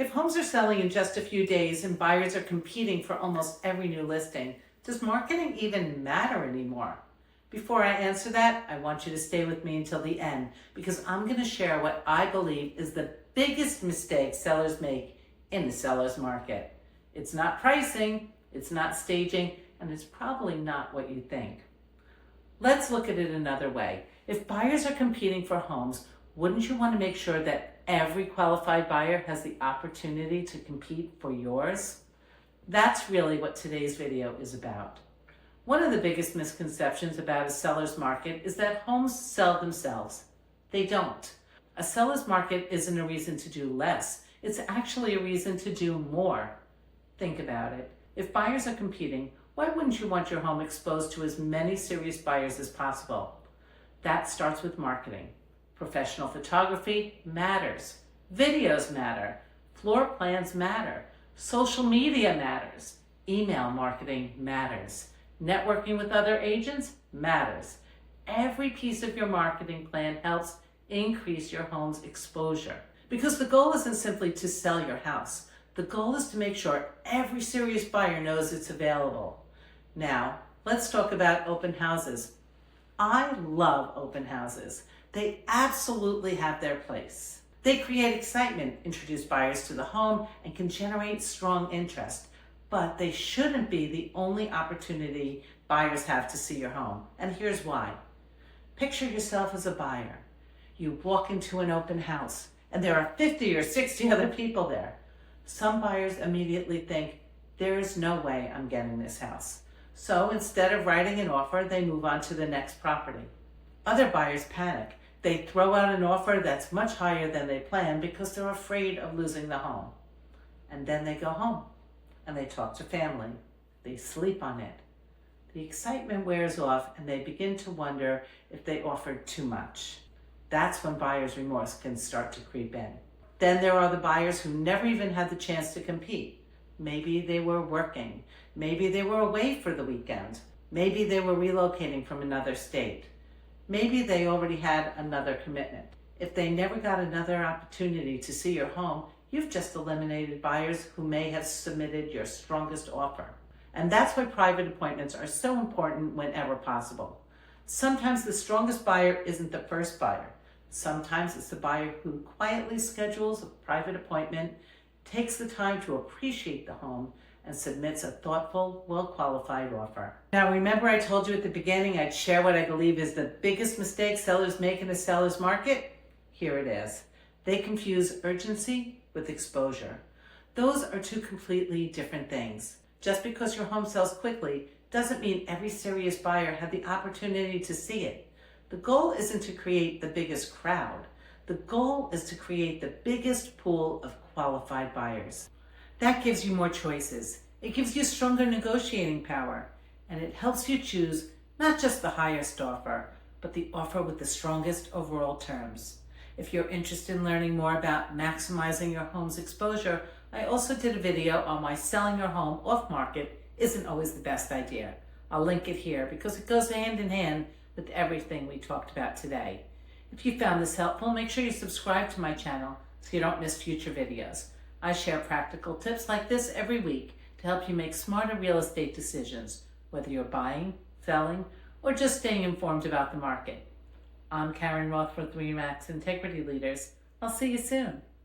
If homes are selling in just a few days and buyers are competing for almost every new listing, does marketing even matter anymore? Before I answer that, I want you to stay with me until the end because I'm going to share what I believe is the biggest mistake sellers make in the seller's market. It's not pricing, it's not staging, and it's probably not what you think. Let's look at it another way. If buyers are competing for homes, wouldn't you want to make sure that every qualified buyer has the opportunity to compete for yours? That's really what today's video is about. One of the biggest misconceptions about a seller's market is that homes sell themselves. They don't. A seller's market isn't a reason to do less. It's actually a reason to do more. Think about it. If buyers are competing, why wouldn't you want your home exposed to as many serious buyers as possible? That starts with marketing. Professional photography matters. Videos matter. Floor plans matter. Social media matters. Email marketing matters. Networking with other agents matters. Every piece of your marketing plan helps increase your home's exposure. Because the goal isn't simply to sell your house. The goal is to make sure every serious buyer knows it's available. Now, let's talk about open houses. I love open houses. They absolutely have their place. They create excitement, introduce buyers to the home, and can generate strong interest. But they shouldn't be the only opportunity buyers have to see your home. And here's why. Picture yourself as a buyer. You walk into an open house, and there are 50 or 60 other people there. Some buyers immediately think, there is no way I'm getting this house. So instead of writing an offer, they move on to the next property. Other buyers panic. They throw out an offer that's much higher than they planned because they're afraid of losing the home. And then they go home and they talk to family. They sleep on it. The excitement wears off and they begin to wonder if they offered too much. That's when buyer's remorse can start to creep in. Then there are the buyers who never even had the chance to compete. Maybe they were working. Maybe they were away for the weekend. Maybe they were relocating from another state. Maybe they already had another commitment. If they never got another opportunity to see your home, you've just eliminated buyers who may have submitted your strongest offer. And that's why private appointments are so important whenever possible. Sometimes the strongest buyer isn't the first buyer. Sometimes it's the buyer who quietly schedules a private appointment, takes the time to appreciate the home, and submits a thoughtful, well-qualified offer. Now remember I told you at the beginning I'd share what I believe is the biggest mistake sellers make in a seller's market? Here it is. They confuse urgency with exposure. Those are two completely different things. Just because your home sells quickly doesn't mean every serious buyer had the opportunity to see it. The goal isn't to create the biggest crowd. The goal is to create the biggest pool of qualified buyers. That gives you more choices. It gives you stronger negotiating power, and it helps you choose not just the highest offer, but the offer with the strongest overall terms. If you're interested in learning more about maximizing your home's exposure, I also did a video on why selling your home off market isn't always the best idea. I'll link it here because it goes hand in hand with everything we talked about today. If you found this helpful, make sure you subscribe to my channel so you don't miss future videos. I share practical tips like this every week to help you make smarter real estate decisions, whether you're buying, selling, or just staying informed about the market. I'm Karen Roth with RE/MAX Integrity Leaders. I'll see you soon.